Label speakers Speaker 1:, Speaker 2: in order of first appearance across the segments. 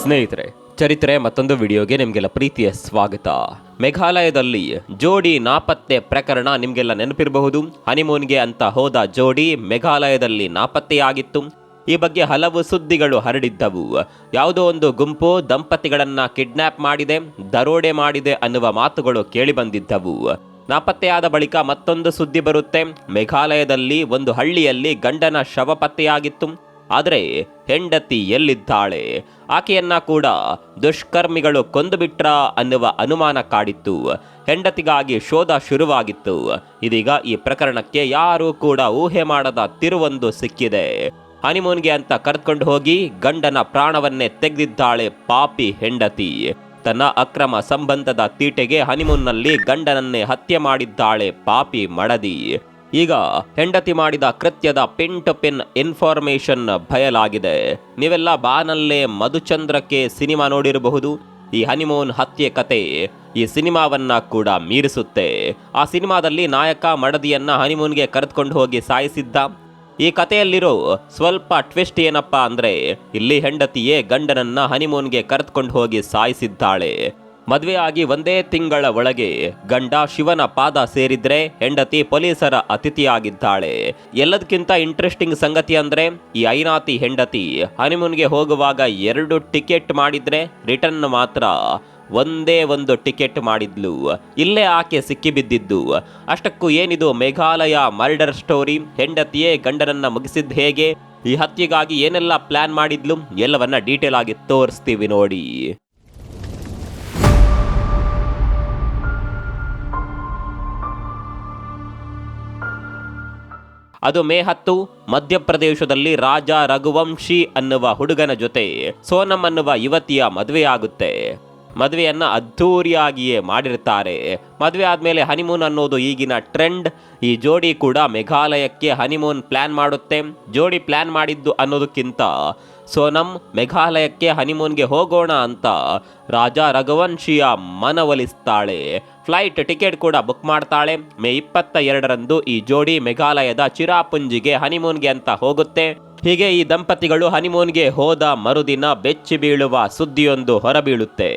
Speaker 1: ಸ್ನೇಹಿತರೆ, ಚರಿತ್ರೆ ಮತ್ತೊಂದು ವಿಡಿಯೋಗೆ ನಿಮಗೆಲ್ಲ ಪ್ರೀತಿಯ ಸ್ವಾಗತ. ಮೇಘಾಲಯದಲ್ಲಿ ಜೋಡಿ ನಾಪತ್ತೆ ಪ್ರಕರಣ ನಿಮಗೆಲ್ಲ ನೆನಪಿರಬಹುದು. ಹನಿಮೂನ್ಗೆ ಅಂತ ಹೋದ ಜೋಡಿ ಮೇಘಾಲಯದಲ್ಲಿ ನಾಪತ್ತೆಯಾಗಿತ್ತು. ಈ ಬಗ್ಗೆ ಹಲವು ಸುದ್ದಿಗಳು ಹರಡಿದ್ದವು. ಯಾವುದೋ ಒಂದು ಗುಂಪು ದಂಪತಿಗಳನ್ನ ಕಿಡ್ನಾಪ್ ಮಾಡಿದೆ, ದರೋಡೆ ಮಾಡಿದೆ ಅನ್ನುವ ಮಾತುಗಳು ಕೇಳಿಬಂದಿದ್ದವು. ನಾಪತ್ತೆಯಾದ ಬಳಿಕ ಮತ್ತೊಂದು ಸುದ್ದಿ ಬರುತ್ತೆ. ಮೇಘಾಲಯದಲ್ಲಿ ಒಂದು ಹಳ್ಳಿಯಲ್ಲಿ ಗಂಡನ ಶವ ಪತ್ತೆಯಾಗಿತ್ತು. ಆದರೆ ಹೆಂಡತಿ ಎಲ್ಲಿದ್ದಾಳೆ, ಆಕೆಯನ್ನ ಕೂಡ ದುಷ್ಕರ್ಮಿಗಳು ಕೊಂದು ಬಿಟ್ರ ಅನ್ನುವ ಅನುಮಾನ ಕಾಡಿತ್ತು. ಹೆಂಡತಿಗಾಗಿ ಶೋಧ ಶುರುವಾಗಿತ್ತು. ಇದೀಗ ಈ ಪ್ರಕರಣಕ್ಕೆ ಯಾರೂ ಕೂಡ ಊಹೆ ಮಾಡದ ತಿರುವೊಂದು ಸಿಕ್ಕಿದೆ. ಹನಿಮೂನ್ಗೆ ಅಂತ ಕರೆದುಕೊಂಡು ಹೋಗಿ ಗಂಡನ ಪ್ರಾಣವನ್ನೇ ತೆಗೆದಿದ್ದಾಳೆ ಪಾಪಿ ಹೆಂಡತಿ. ತನ್ನ ಅಕ್ರಮ ಸಂಬಂಧದ ತೀಟೆಗೆ ಹನಿಮೂನ್ನಲ್ಲಿ ಗಂಡನನ್ನೇ ಹತ್ಯೆ ಮಾಡಿದ್ದಾಳೆ ಪಾಪಿ ಮಡದಿ. ಈಗ ಹೆಂಡತಿ ಮಾಡಿದ ಕೃತ್ಯದ ಪಿನ್ ಟು ಪಿನ್ ಇನ್ಫಾರ್ಮೇಶನ್ ಬಯಲಾಗಿದೆ. ನೀವೆಲ್ಲ ಬಾನಲ್ಲೇ ಮಧುಚಂದ್ರಕ್ಕೆ ಸಿನಿಮಾ ನೋಡಿರಬಹುದು. ಈ ಹನಿಮೂನ್ ಹತ್ಯೆ ಕತೆ ಈ ಸಿನಿಮಾವನ್ನ ಕೂಡ ಮೀರಿಸುತ್ತೆ. ಆ ಸಿನಿಮಾದಲ್ಲಿ ನಾಯಕ ಮಡದಿಯನ್ನ ಹನಿಮೂನ್ಗೆ ಕರೆದುಕೊಂಡು ಹೋಗಿ ಸಾಯಿಸಿದ್ದ. ಈ ಕಥೆಯಲ್ಲಿರೋ ಸ್ವಲ್ಪ ಟ್ವಿಸ್ಟ್ ಏನಪ್ಪಾ ಅಂದ್ರೆ, ಇಲ್ಲಿ ಹೆಂಡತಿಯೇ ಗಂಡನನ್ನ ಹನಿಮೂನ್ಗೆ ಕರೆದುಕೊಂಡು ಹೋಗಿ ಸಾಯಿಸಿದ್ದಾಳೆ. ಮದುವೆಯಾಗಿ ಒಂದೇ ತಿಂಗಳ ಒಳಗೆ ಗಂಡ ಶಿವನ ಪಾದ ಸೇರಿದ್ರೆ ಹೆಂಡತಿ ಪೊಲೀಸರ ಅತಿಥಿಯಾಗಿದ್ದಾಳೆ. ಎಲ್ಲದಕ್ಕಿಂತ ಇಂಟ್ರೆಸ್ಟಿಂಗ್ ಸಂಗತಿ ಅಂದ್ರೆ, ಈ ಐನಾತಿ ಹೆಂಡತಿ ಹನಿಮೂನ್ಗೆ ಹೋಗುವಾಗ 2 ಟಿಕೆಟ್ ಮಾಡಿದ್ರೆ ರಿಟರ್ನ್ ಮಾತ್ರ ಒಂದೇ ಒಂದು ಟಿಕೆಟ್ ಮಾಡಿದ್ಲು. ಇಲ್ಲೇ ಆಕೆ ಸಿಕ್ಕಿಬಿದ್ದಿದ್ದು. ಅಷ್ಟಕ್ಕೂ ಏನಿದು ಮೇಘಾಲಯ ಮರ್ಡರ್ ಸ್ಟೋರಿ? ಹೆಂಡತಿಯೇ ಗಂಡನನ್ನ ಮುಗಿಸಿದ್ ಹೇಗೆ, ಈ ಹತ್ಯೆಗಾಗಿ ಏನೆಲ್ಲ ಪ್ಲಾನ್ ಮಾಡಿದ್ಲು, ಎಲ್ಲವನ್ನ ಡೀಟೇಲ್ ಆಗಿ ತೋರಿಸ್ತೀವಿ ನೋಡಿ. ಅದು ಮೇ 10 ಮಧ್ಯಪ್ರದೇಶದಲ್ಲಿ ರಾಜ ರಘುವಂಶಿ ಅನ್ನುವ ಹುಡುಗನ ಜೊತೆ ಸೋನಮ್ ಅನ್ನುವ ಯುವತಿಯ ಮದುವೆಯಾಗುತ್ತೆ. ಮದುವೆಯನ್ನ ಅದ್ಧೂರಿಯಾಗಿಯೇ ಮಾಡಿರ್ತಾರೆ. ಮದುವೆ ಆದ್ಮೇಲೆ ಹನಿಮೂನ್ ಅನ್ನೋದು ಈಗಿನ ಟ್ರೆಂಡ್. ಈ ಜೋಡಿ ಕೂಡ ಮೇಘಾಲಯಕ್ಕೆ ಹನಿಮೂನ್ ಪ್ಲಾನ್ ಮಾಡುತ್ತೆ. ಜೋಡಿ ಪ್ಲಾನ್ ಮಾಡಿದ್ದು ಅನ್ನೋದಕ್ಕಿಂತ ಸೋನಮ್ ಮೇಘಾಲಯಕ್ಕೆ ಹನಿಮೂನ್ಗೆ ಹೋಗೋಣ ಅಂತ ರಾಜ ರಘುವಂಶಿಯ ಮನವೊಲಿಸ್ತಾಳೆ. ಫ್ಲೈಟ್ ಟಿಕೆಟ್ ಕೂಡ ಬುಕ್ ಮಾಡ್ತಾಳೆ. ಮೇ 22ರಂದು ಈ ಜೋಡಿ ಮೇಘಾಲಯದ ಚಿರಾಪುಂಜಿಗೆ ಹನಿಮೂನ್ಗೆ ಅಂತ ಹೋಗುತ್ತೆ. ಹೀಗೆ ಈ ದಂಪತಿಗಳು ಹನಿಮೂನ್ಗೆ ಹೋದ ಮರುದಿನ ಬೆಚ್ಚಿ ಬೀಳುವ ಸುದ್ದಿಯೊಂದು ಹೊರಬೀಳುತ್ತೆ.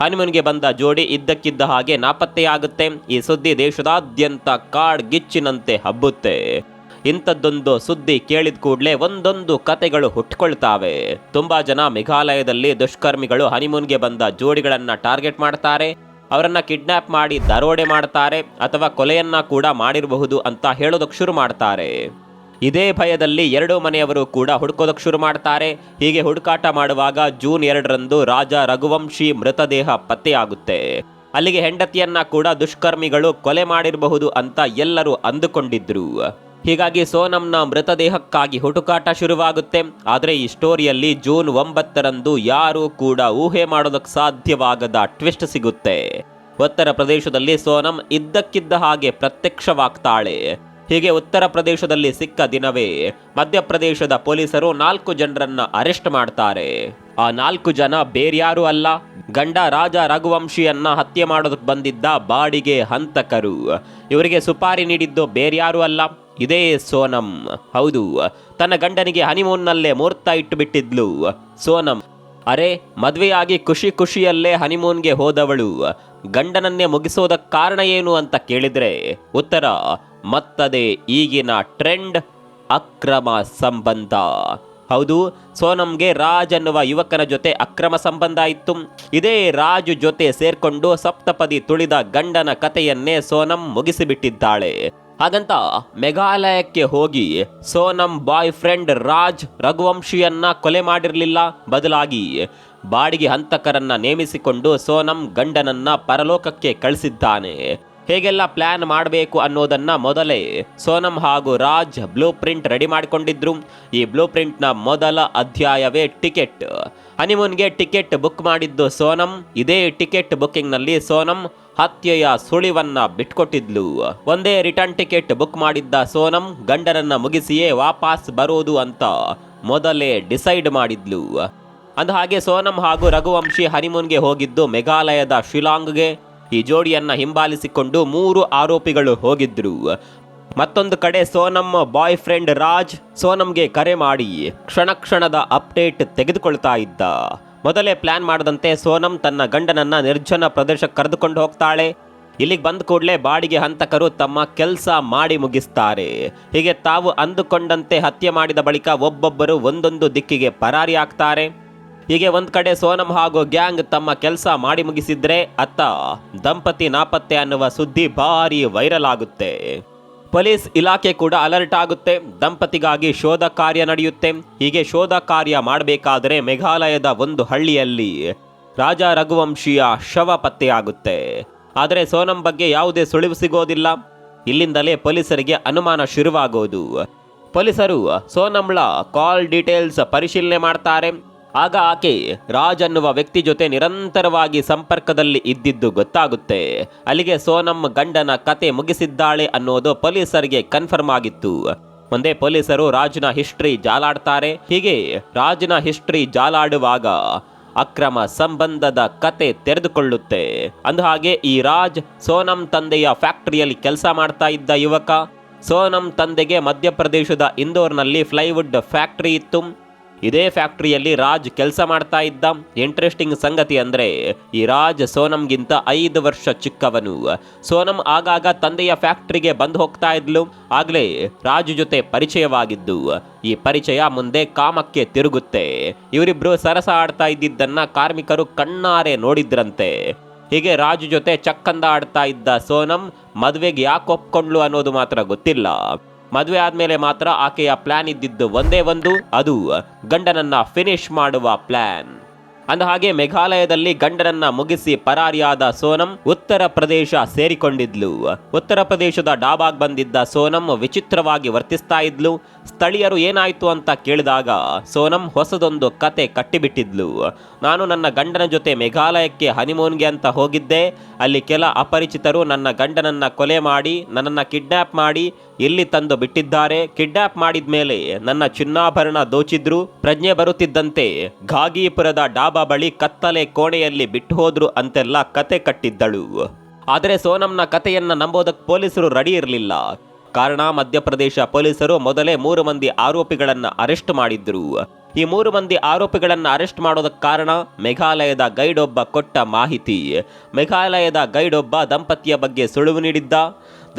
Speaker 1: ಹನಿಮೂನ್ಗೆ ಬಂದ ಜೋಡಿ ಇದ್ದಕ್ಕಿದ್ದ ಹಾಗೆ ನಾಪತ್ತೆಯಾಗುತ್ತೆ. ಈ ಸುದ್ದಿ ದೇಶದಾದ್ಯಂತ ಕಾಡ್ಗಿಚ್ಚಿನಂತೆ ಹಬ್ಬುತ್ತೆ. ಇಂಥದ್ದೊಂದು ಸುದ್ದಿ ಕೇಳಿದ ಕೂಡಲೇ ಒಂದೊಂದು ಕತೆಗಳು ಹುಟ್ಕೊಳ್ತಾವೆ. ತುಂಬಾ ಜನ ಮೇಘಾಲಯದಲ್ಲಿ ದುಷ್ಕರ್ಮಿಗಳು ಹನಿಮೂನ್ಗೆ ಬಂದ ಜೋಡಿಗಳನ್ನ ಟಾರ್ಗೆಟ್ ಮಾಡ್ತಾರೆ, ಅವರನ್ನ ಕಿಡ್ನಾಪ್ ಮಾಡಿ ದರೋಡೆ ಮಾಡ್ತಾರೆ, ಅಥವಾ ಕೊಲೆಯನ್ನ ಕೂಡ ಮಾಡಿರಬಹುದು ಅಂತ ಹೇಳೋದಕ್ಕೆ ಶುರು ಮಾಡ್ತಾರೆ. ಇದೇ ಭಯದಲ್ಲಿ 2 ಮನೆಯವರು ಕೂಡ ಹುಡುಕೋದಕ್ಕೆ ಶುರು ಮಾಡ್ತಾರೆ. ಹೀಗೆ ಹುಡುಕಾಟ ಮಾಡುವಾಗ ಜೂನ್ 2ರಂದು ರಾಜ ರಘುವಂಶಿ ಮೃತದೇಹ ಪತ್ತೆಯಾಗುತ್ತೆ. ಅಲ್ಲಿಗೆ ಹೆಂಡತಿಯನ್ನ ಕೂಡ ದುಷ್ಕರ್ಮಿಗಳು ಕೊಲೆ ಮಾಡಿರಬಹುದು ಅಂತ ಎಲ್ಲರೂ ಅಂದುಕೊಂಡಿದ್ರು. ಹೀಗಾಗಿ ಸೋನಮ್ನ ಮೃತದೇಹಕ್ಕಾಗಿ ಹುಡುಕಾಟ ಶುರುವಾಗುತ್ತೆ. ಆದರೆ ಈ ಸ್ಟೋರಿಯಲ್ಲಿ ಜೂನ್ 9ರಂದು ಯಾರೂ ಕೂಡ ಊಹೆ ಮಾಡೋದಕ್ಕೆ ಸಾಧ್ಯವಾಗದ ಟ್ವಿಸ್ಟ್ ಸಿಗುತ್ತೆ. ಉತ್ತರ ಪ್ರದೇಶದಲ್ಲಿ ಸೋನಮ್ ಇದ್ದಕ್ಕಿದ್ದ ಹಾಗೆ ಪ್ರತ್ಯಕ್ಷವಾಗ್ತಾಳೆ. ಹೀಗೆ ಉತ್ತರ ಪ್ರದೇಶದಲ್ಲಿ ಸಿಕ್ಕ ದಿನವೇ ಮಧ್ಯಪ್ರದೇಶದ ಪೊಲೀಸರು 4 ಜನರನ್ನ ಅರೆಸ್ಟ್ ಮಾಡ್ತಾರೆ. ಆ 4 ಜನ ಬೇರ್ಯಾರೂ ಅಲ್ಲ, ಗಂಡ ರಾಜ ರಘುವಂಶಿಯನ್ನ ಹತ್ಯೆ ಮಾಡೋದಕ್ಕೆ ಬಂದಿದ್ದ ಬಾಡಿಗೆ ಹಂತಕರು. ಇವರಿಗೆ ಸುಪಾರಿ ನೀಡಿದ್ದು ಬೇರ್ಯಾರೂ ಅಲ್ಲ, ಇದೇ ಸೋನಮ್. ಹೌದು, ತನ್ನ ಗಂಡನಿಗೆ ಹನಿಮೂನ್ನಲ್ಲೇ ಮುಹೂರ್ತ ಇಟ್ಟು ಬಿಟ್ಟಿದ್ಲು ಸೋನಮ್. ಅರೆ, ಮದುವೆಯಾಗಿ ಖುಷಿಯಲ್ಲೇ ಹನಿಮೂನ್ಗೆ ಹೋದವಳು ಗಂಡನನ್ನೇ ಮುಗಿಸೋದಕ್ಕೆ ಕಾರಣ ಏನು ಅಂತ ಕೇಳಿದ್ರೆ ಉತ್ತರ ಮತ್ತದೇ ಈಗಿನ ಟ್ರೆಂಡ್, ಅಕ್ರಮ ಸಂಬಂಧ. ಹೌದು, ಸೋನಮ್ಗೆ ರಾಜ್ ಅನ್ನುವ ಯುವಕನ ಜೊತೆ ಅಕ್ರಮ ಸಂಬಂಧ ಇತ್ತು. ಇದೇ ರಾಜ್ ಜೊತೆ ಸೇರ್ಕೊಂಡು ಸಪ್ತಪದಿ ತುಳಿದ ಗಂಡನ ಕಥೆಯನ್ನೇ ಸೋನಮ್ ಮುಗಿಸಿಬಿಟ್ಟಿದ್ದಾಳೆ. ಹಾಗಂತ ಮೇಘಾಲಯಕ್ಕೆ ಹೋಗಿ ಸೋನಮ್ ಬಾಯ್ ಫ್ರೆಂಡ್ ರಾಜ್ ರಘುವಂಶಿಯನ್ನ ಕೊಲೆ ಮಾಡಿರಲಿಲ್ಲ. ಬದಲಾಗಿ ಬಾಡಿಗೆ ಹಂತಕರನ್ನ ನೇಮಿಸಿಕೊಂಡು ಸೋನಮ್ ಗಂಡನನ್ನ ಪರಲೋಕಕ್ಕೆ ಕಳಿಸಿದ್ದಾನೆ. ಹೇಗೆಲ್ಲ ಪ್ಲಾನ್ ಮಾಡಬೇಕು ಅನ್ನೋದನ್ನ ಮೊದಲೇ ಸೋನಮ್ ಹಾಗೂ ರಾಜ್ ಬ್ಲೂ ಪ್ರಿಂಟ್ ರೆಡಿ ಮಾಡಿಕೊಂಡಿದ್ರು. ಈ ಬ್ಲೂ ಪ್ರಿಂಟ್ನ ಮೊದಲ ಅಧ್ಯಾಯವೇ ಟಿಕೆಟ್. ಹನಿಮೂನ್ಗೆ ಟಿಕೆಟ್ ಬುಕ್ ಮಾಡಿದ್ದು ಸೋನಮ್. ಇದೇ ಟಿಕೆಟ್ ಬುಕ್ಕಿಂಗ್ನಲ್ಲಿ ಸೋನಮ್ ಹತ್ಯೆಯ ಸುಳಿವನ್ನ ಬಿಟ್ಕೊಟ್ಟಿದ್ಲು. ಒಂದೇ ರಿಟರ್ನ್ ಟಿಕೆಟ್ ಬುಕ್ ಮಾಡಿದ್ದ ಸೋನಮ್ ಗಂಡನನ್ನ ಮುಗಿಸಿಯೇ ವಾಪಸ್ ಬರೋದು ಅಂತ ಮೊದಲೇ ಡಿಸೈಡ್ ಮಾಡಿದ್ಲು. ಅಂದ ಹಾಗೆ ಸೋನಮ್ ಹಾಗೂ ರಘುವಂಶಿ ಹನಿಮೂನ್ಗೆ ಹೋಗಿದ್ದು ಮೇಘಾಲಯದ ಶಿಲಾಂಗ್ಗೆ. ಈ ಜೋಡಿಯನ್ನ ಹಿಂಬಾಲಿಸಿಕೊಂಡು 3 ಆರೋಪಿಗಳು ಹೋಗಿದ್ರು. ಮತ್ತೊಂದು ಕಡೆ ಸೋನಮ್ ಬಾಯ್ ಫ್ರೆಂಡ್ ರಾಜ್ ಸೋನಮ್ಗೆ ಕರೆ ಮಾಡಿ ಕ್ಷಣದ ಅಪ್ಡೇಟ್ ತೆಗೆದುಕೊಳ್ತಾ ಇದ್ದ. ಮೊದಲೇ ಪ್ಲಾನ್ ಮಾಡದಂತೆ ಸೋನಂ ತನ್ನ ಗಂಡನನ್ನ ನಿರ್ಜನ ಪ್ರದೇಶಕ್ಕೆ ಕರೆದುಕೊಂಡು ಹೋಗ್ತಾಳೆ. ಇಲ್ಲಿಗೆ ಬಂದ ಕೂಡಲೇ ಬಾಡಿಗೆ ಹಂತಕರು ತಮ್ಮ ಕೆಲಸ ಮಾಡಿ ಮುಗಿಸ್ತಾರೆ. ಹೀಗೆ ತಾವು ಅಂದುಕೊಂಡಂತೆ ಹತ್ಯೆ ಮಾಡಿದ ಬಳಿಕ ಒಬ್ಬೊಬ್ಬರು ಒಂದೊಂದು ದಿಕ್ಕಿಗೆ ಪರಾರಿ ಆಗ್ತಾರೆ. ಹೀಗೆ ಒಂದ್ ಕಡೆ ಸೋನಂ ಹಾಗೂ ಗ್ಯಾಂಗ್ ತಮ್ಮ ಕೆಲಸ ಮಾಡಿ ಮುಗಿಸಿದ್ರೆ ಅತ್ತ ದಂಪತಿ ನಾಪತ್ತೆ ಅನ್ನುವ ಸುದ್ದಿ ಭಾರಿ ವೈರಲ್ ಆಗುತ್ತೆ. ಪೊಲೀಸ್ ಇಲಾಖೆ ಕೂಡ ಅಲರ್ಟ್ ಆಗುತ್ತೆ. ದಂಪತಿಗಾಗಿ ಶೋಧ ಕಾರ್ಯ ನಡೆಯುತ್ತೆ. ಹೀಗೆ ಶೋಧ ಕಾರ್ಯ ಮಾಡಬೇಕಾದರೆ ಮೇಘಾಲಯದ ಒಂದು ಹಳ್ಳಿಯಲ್ಲಿ ರಾಜ ರಘುವಂಶಿಯ ಶವ ಪತ್ತೆಯಾಗುತ್ತೆ. ಆದರೆ ಸೋನಂ ಬಗ್ಗೆ ಯಾವುದೇ ಸುಳಿವು ಸಿಗೋದಿಲ್ಲ. ಇಲ್ಲಿಂದಲೇ ಪೊಲೀಸರಿಗೆ ಅನುಮಾನ ಶುರುವಾಗೋದು. ಪೊಲೀಸರು ಸೋನಂಳ ಕಾಲ್ ಡೀಟೇಲ್ಸ್ ಪರಿಶೀಲನೆ ಮಾಡ್ತಾರೆ. ಆಗ ಆಕೆ ರಾಜ್ ಅನ್ನುವ ವ್ಯಕ್ತಿ ಜೊತೆ ನಿರಂತರವಾಗಿ ಸಂಪರ್ಕದಲ್ಲಿ ಇದ್ದಿದ್ದು ಗೊತ್ತಾಗುತ್ತೆ. ಅಲ್ಲಿಗೆ ಸೋನಂ ಗಂಡನ ಕತೆ ಮುಗಿಸಿದ್ದಾಳೆ ಅನ್ನೋದು ಪೊಲೀಸರಿಗೆ ಕನ್ಫರ್ಮ್ ಆಗಿತ್ತು. ಮುಂದೆ ಪೊಲೀಸರು ರಾಜ್ನ ಹಿಸ್ಟ್ರಿ ಜಾಲಾಡ್ತಾರೆ. ಹೀಗೆ ರಾಜ್ನ ಹಿಸ್ಟ್ರಿ ಜಾಲಾಡುವಾಗ ಅಕ್ರಮ ಸಂಬಂಧದ ಕತೆ ತೆರೆದುಕೊಳ್ಳುತ್ತೆ. ಅಂದಹಾಗೆ ಈ ರಾಜ್ ಸೋನಂ ತಂದೆಯ ಫ್ಯಾಕ್ಟರಿಯಲ್ಲಿ ಕೆಲಸ ಮಾಡ್ತಾ ಇದ್ದ ಯುವಕ. ಸೋನಂ ತಂದೆಗೆ ಮಧ್ಯಪ್ರದೇಶದ ಇಂದೋರ್ನಲ್ಲಿ ಪ್ಲೈವುಡ್ ಫ್ಯಾಕ್ಟರಿ ಇತ್ತು. ಇದೇ ಫ್ಯಾಕ್ಟರಿಯಲ್ಲಿ ರಾಜ್ ಕೆಲಸ ಮಾಡ್ತಾ ಇದ್ದ. ಇಂಟ್ರೆಸ್ಟಿಂಗ್ ಸಂಗತಿ ಅಂದ್ರೆ ಈ ರಾಜ್ ಸೋನಂಗಿಂತ 5 ವರ್ಷ ಚಿಕ್ಕವನು. ಸೋನಂ ಆಗಾಗ ತಂದೆಯ ಫ್ಯಾಕ್ಟರಿಗೆ ಬಂದು ಹೋಗ್ತಾ ಇದ್ಲು. ಆಗ್ಲೇ ರಾಜ್ ಜೊತೆ ಪರಿಚಯವಾಗಿದ್ದು. ಈ ಪರಿಚಯ ಮುಂದೆ ಕಾಮಕ್ಕೆ ತಿರುಗುತ್ತೆ. ಇವರಿಬ್ರು ಸರಸ ಆಡ್ತಾ ಇದ್ದಿದ್ದನ್ನ ಕಾರ್ಮಿಕರು ಕಣ್ಣಾರೆ ನೋಡಿದ್ರಂತೆ. ಹೀಗೆ ರಾಜ್ ಜೊತೆ ಚಕ್ಕಂದ ಆಡ್ತಾ ಇದ್ದ ಸೋನಂ ಮದುವೆಗೆ ಯಾಕೆ ಒಪ್ಕೊಂಡ್ಲು ಅನ್ನೋದು ಮಾತ್ರ ಗೊತ್ತಿಲ್ಲ. ಮದುವೆ ಆದ್ಮೇಲೆ ಮಾತ್ರ ಆಕೆಯ ಪ್ಲಾನ್ ಇದ್ದಿದ್ದು ಒಂದೇ ಒಂದು, ಅದು ಗಂಡನನ್ನ ಫಿನಿಶ್ ಮಾಡುವ ಪ್ಲಾನ್. ಅಂದಹಾಗೆ ಮೇಘಾಲಯದಲ್ಲಿ ಗಂಡನನ್ನ ಮುಗಿಸಿ ಪರಾರಿಯಾದ ಸೋನಂ ಉತ್ತರ ಪ್ರದೇಶ ಸೇರಿಕೊಂಡಿದ್ಲು. ಉತ್ತರ ಪ್ರದೇಶದ ಡಾಬಾಗ್ ಬಂದಿದ್ದ ಸೋನಂ ವಿಚಿತ್ರವಾಗಿ ವರ್ತಿಸ್ತಾ ಇದ್ಲು. ಸ್ಥಳೀಯರು ಏನಾಯ್ತು ಅಂತ ಕೇಳಿದಾಗ ಸೋನಂ ಹೊಸದೊಂದು ಕತೆ ಕಟ್ಟಿಬಿಟ್ಟಿದ್ಲು. ನಾನು ನನ್ನ ಗಂಡನ ಜೊತೆ ಮೇಘಾಲಯಕ್ಕೆ ಹನಿಮೂನ್ಗೆ ಅಂತ ಹೋಗಿದ್ದೆ. ಅಲ್ಲಿ ಕೆಲ ಅಪರಿಚಿತರು ನನ್ನ ಗಂಡನನ್ನ ಕೊಲೆ ಮಾಡಿ ನನ್ನನ್ನ ಕಿಡ್ನಾಪ್ ಮಾಡಿ ಇಲ್ಲಿ ತಂದು ಬಿಟ್ಟಿದ್ದಾರೆ. ಕಿಡ್ನಾಪ್ ಮಾಡಿದ ಮೇಲೆ ನನ್ನ ಚಿನ್ನಾಭರಣ ದೋಚಿದ್ರು. ಪ್ರಜ್ಞೆ ಬರುತ್ತಿದ್ದಂತೆ ಘಾಗೀಪುರದ ಡಾಬಾ ಬಳಿ ಕತ್ತಲೆ ಕೋಣೆಯಲ್ಲಿ ಬಿಟ್ಟು ಹೋದ್ರು ಅಂತೆಲ್ಲ ಕತೆ ಕಟ್ಟಿದ್ದಳು. ಆದರೆ ಸೋನಂನ ಕತೆಯನ್ನ ನಂಬೋದಕ್ಕೆ ಪೊಲೀಸರು ರೆಡಿ ಇರಲಿಲ್ಲ. ಕಾರಣ ಮಧ್ಯಪ್ರದೇಶ ಪೊಲೀಸರು ಮೊದಲೇ 3 ಮಂದಿ ಆರೋಪಿಗಳನ್ನ ಅರೆಸ್ಟ್ ಮಾಡಿದ್ರು. ಈ 3 ಮಂದಿ ಆರೋಪಿಗಳನ್ನ ಅರೆಸ್ಟ್ ಮಾಡೋದಕ್ಕೆ ಕಾರಣ ಮೇಘಾಲಯದ ಗೈಡ್ ಒಬ್ಬ ಕೊಟ್ಟ ಮಾಹಿತಿ. ಮೇಘಾಲಯದ ಗೈಡ್ ಒಬ್ಬ ದಂಪತಿಯ ಬಗ್ಗೆ ಸುಳಿವು ನೀಡಿದ್ದ.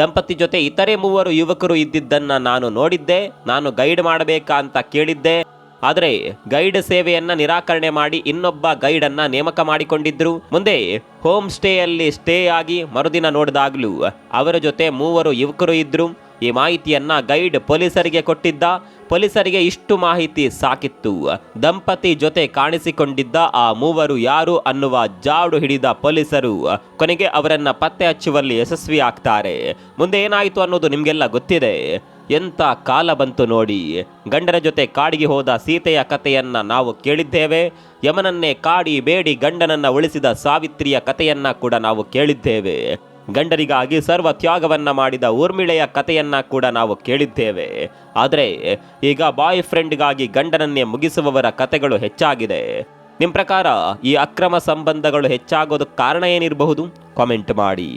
Speaker 1: ದಂಪತಿ ಜೊತೆ ಇತರೆ 3 ಯುವಕರು ಇದ್ದಿದ್ದನ್ನ ನಾನು ನೋಡಿದ್ದೆ. ನಾನು ಗೈಡ್ ಮಾಡಬೇಕಾ ಅಂತ ಕೇಳಿದ್ದೆ. ಆದರೆ ಗೈಡ್ ಸೇವೆಯನ್ನ ನಿರಾಕರಣೆ ಮಾಡಿ ಇನ್ನೊಬ್ಬ ಗೈಡ್ ಅನ್ನ ನೇಮಕ ಮಾಡಿಕೊಂಡಿದ್ರು. ಮುಂದೆ ಹೋಮ್ ಸ್ಟೇಯಲ್ಲಿ ಸ್ಟೇ ಆಗಿ ಮರುದಿನ ನೋಡಿದಾಗ್ಲೂ ಅವರ ಜೊತೆ 3 ಯುವಕರು ಇದ್ರು. ಈ ಮಾಹಿತಿಯನ್ನ ಗೈಡ್ ಪೊಲೀಸರಿಗೆ ಕೊಟ್ಟಿದ್ದ. ಪೊಲೀಸರಿಗೆ ಇಷ್ಟು ಮಾಹಿತಿ ಸಾಕಿತ್ತು. ದಂಪತಿ ಜೊತೆ ಕಾಣಿಸಿಕೊಂಡಿದ್ದ ಆ 3 ಯಾರು ಅನ್ನುವ ಜಾಡು ಹಿಡಿದ ಪೊಲೀಸರು ಕೊನೆಗೆ ಅವರನ್ನ ಪತ್ತೆ ಹಚ್ಚುವಲ್ಲಿ ಯಶಸ್ವಿ ಆಗ್ತಾರೆ. ಮುಂದೆ ಏನಾಯಿತು ಅನ್ನೋದು ನಿಮ್ಗೆಲ್ಲ ಗೊತ್ತಿದೆ. ಎಂಥ ಕಾಲ ಬಂತು ನೋಡಿ. ಗಂಡನ ಜೊತೆ ಕಾಡಿಗೆ ಹೋದ ಸೀತೆಯ ಕಥೆಯನ್ನ ನಾವು ಕೇಳಿದ್ದೇವೆ. ಯಮನನ್ನೇ ಕಾಡಿ ಬೇಡಿ ಗಂಡನನ್ನ ಉಳಿಸಿದ ಸಾವಿತ್ರಿಯ ಕಥೆಯನ್ನ ಕೂಡ ನಾವು ಕೇಳಿದ್ದೇವೆ. ಗಂಡನಿಗಾಗಿ ಸರ್ವ ತ್ಯಾಗವನ್ನ ಮಾಡಿದ ಊರ್ಮಿಳೆಯ ಕಥೆಯನ್ನ ಕೂಡ ನಾವು ಕೇಳಿದ್ದೇವೆ. ಆದರೆ ಈಗ ಬಾಯ್ ಫ್ರೆಂಡ್ಗಾಗಿ ಗಂಡನನ್ನೇ ಮುಗಿಸುವವರ ಕಥೆಗಳು ಹೆಚ್ಚಾಗಿದೆ. ನಿಮ್ಮ ಪ್ರಕಾರ ಈ ಅಕ್ರಮ ಸಂಬಂಧಗಳು ಹೆಚ್ಚಾಗೋದಕ್ಕೆ ಕಾರಣ ಏನಿರಬಹುದು? ಕಾಮೆಂಟ್ ಮಾಡಿ.